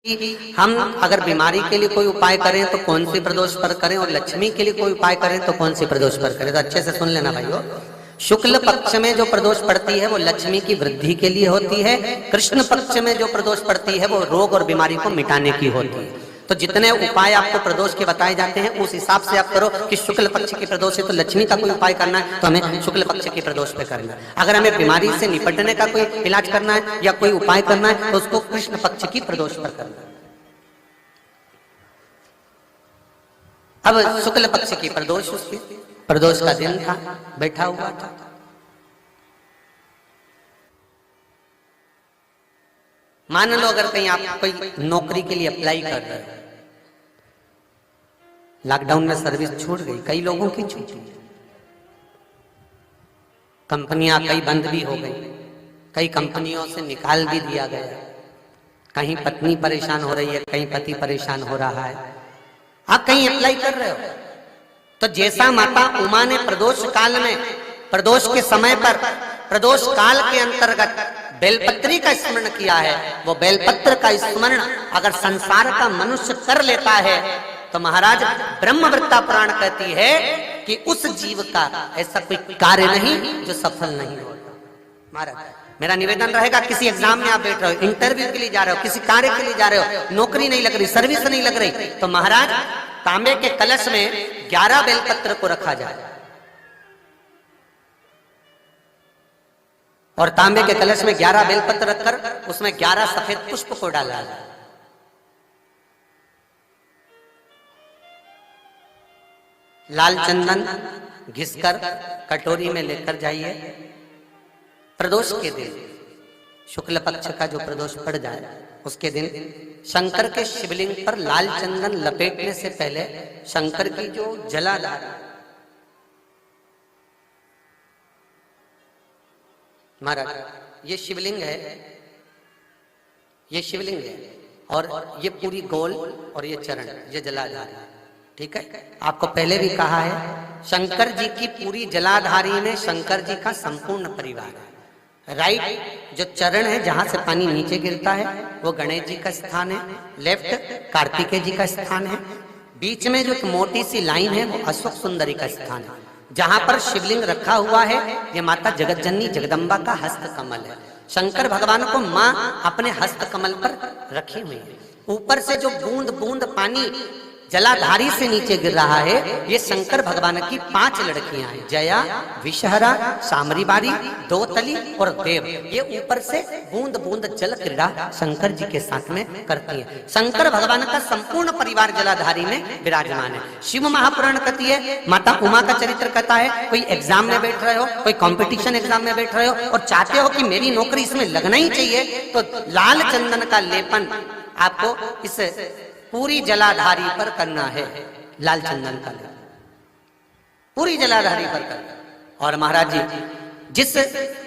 कि हम अगर बीमारी के लिए कोई उपाय करें तो कौन सी प्रदोष पर करें, और लक्ष्मी के लिए कोई उपाय करें तो कौन सी प्रदोष पर करें। तो अच्छे से सुन लेना भाइयों, शुक्ल पक्ष में जो प्रदोष पड़ती है वो लक्ष्मी की वृद्धि के लिए होती है, कृष्ण पक्ष में जो प्रदोष पड़ती है वो रोग और बीमारी को मिटाने की होती है। तो जितने उपाय आपको प्रदोष के बताए जाते हैं उस हिसाब से आप करो कि शुक्ल पक्ष की प्रदोष है तो लक्ष्मी का कोई उपाय करना है तो हमें शुक्ल पक्ष की प्रदोष पे करना है। अगर हमें बीमारी से निपटने का कोई इलाज करना है या कोई उपाय करना है तो उसको कृष्ण पक्ष की प्रदोष पर करना है। अब शुक्ल पक्ष की प्रदोष, उसकी प्रदोष का दिन था, बैठा हुआ था। मान लो अगर कहीं आप कोई नौकरी के लिए अप्लाई कर रहे हो, लॉकडाउन में सर्विस छूट गई, कई लोगों की छूटी, कंपनियां कई बंद भी हो गई, कई कंपनियों से निकाल भी दिया गया, कहीं पत्नी परेशान हो रही है, कहीं पति परेशान हो रहा है, आप कहीं अप्लाई कर रहे हो तो जैसा माता उमा ने प्रदोष काल में, प्रदोष के समय पर, प्रदोष काल के अंतर्गत बेलपत्री का स्मरण किया है, वो बेलपत्र का स्मरण अगर संसार का मनुष्य कर लेता है तो महाराज ब्रह्मवृत्ता पुराण कहती है कि उस जीव का ऐसा कोई कार्य नहीं जो सफल नहीं होता। महाराज मेरा निवेदन रहेगा, किसी एग्जाम में आप बैठ रहे हो, इंटरव्यू के लिए जा रहे हो, किसी कार्य के लिए जा रहे हो, नौकरी नहीं लग रही, सर्विस नहीं लग रही, तो महाराज तांबे के कलश में 11 बेलपत्र को रखा जाए और तांबे के कलश में 11 बेलपत्र रखकर उसमें 11 सफेद पुष्प को डाला जाए। लाल चंदन घिसकर कटोरी में लेकर जाइए। प्रदोष के दिन, शुक्ल पक्ष का जो प्रदोष पड़ जाए उसके दिन शंकर के शिवलिंग पर लाल चंदन लपेटने से पहले शंकर की जो जलाधार, महाराज ये शिवलिंग है, ये शिवलिंग है और ये पूरी गोल और ये चरण, ये जलाधार है, ठीक है। आपको पहले भी कहा है शंकर जी की पूरी जलाधारी में शंकर जी का संपूर्ण परिवार है। राइट जो चरण है जहां से पानी नीचे गिरता है वो गणेश जी का स्थान है, लेफ्ट कार्तिकेय जी का स्थान है, बीच में जो एक मोटी सी लाइन है वो अशोक सुंदरी का स्थान है। जहां पर शिवलिंग रखा हुआ है ये माता जगत जननी जगदम्बा का हस्त कमल है। शंकर भगवान को माँ अपने हस्त कमल पर रखी हुई है। ऊपर से जो बूंद बूंद पानी जलाधारी से नीचे गिर रहा है ये शंकर भगवान की 5 लड़कियां हैं, जया, विषहरा, सामरीबारी, दोतली और देव। ये ऊपर से बूंद बूंद जल क्रीड़ा शंकर जी के साथ में करती है। शंकर भगवान का संपूर्ण परिवार जलाधारी में विराजमान है। शिव महापुराण कहती है, माता उमा का चरित्र कहता है, कोई एग्जाम में बैठ रहे हो, कोई कंपटीशन एग्जाम में बैठ रहे हो और चाहते हो कि मेरी नौकरी इसमें लगना ही चाहिए तो लाल चंदन का लेपन आपको इस पूरी जलाधारी पर करना है। लाल चंदन का लेपन पूरी जलाधारी पर करना। और महाराज जी जिस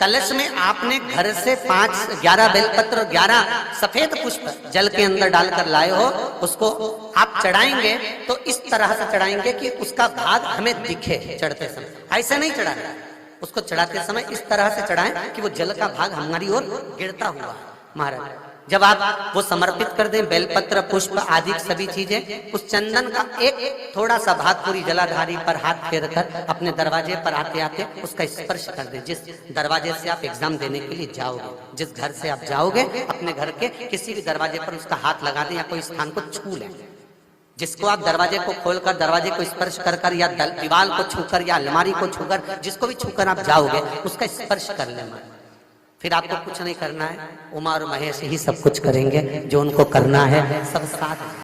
कलश में आपने घर से 11 बेलपत्र और 11 सफेद पुष्प जल के अंदर डालकर लाए हो उसको आप चढ़ाएंगे तो इस तरह से चढ़ाएंगे कि उसका भाग हमें दिखे चढ़ते समय, ऐसे नहीं चढ़ाना, उसको चढ़ाते समय इस तरह से चढ़ाएं कि वो जल का भाग हमारी ओर गिरता हुआ। महाराज जब आप वो समर्पित कर दें बेलपत्र पुष्प आदि सभी चीजें, उस चंदन का एक थोड़ा सा भाग पूरी जलाधारी पर हाथ फेर कर अपने दरवाजे पर आते आते उसका स्पर्श कर दें। जिस दरवाजे से आप एग्जाम देने के लिए जाओगे, जिस घर से आप जाओगे अपने घर के किसी भी दरवाजे पर उसका हाथ लगा दें या कोई स्थान को छू लें। जिसको आप दरवाजे को खोलकर दरवाजे को स्पर्श कर कर या दीवार को छूकर या अलमारी को छूकर, जिसको भी छूकर आप जाओगे उसका स्पर्श कर लेना। फिर आपको कुछ नहीं करना है, उमा और महेश ही सब कुछ करेंगे जो उनको करना है, सब साथ।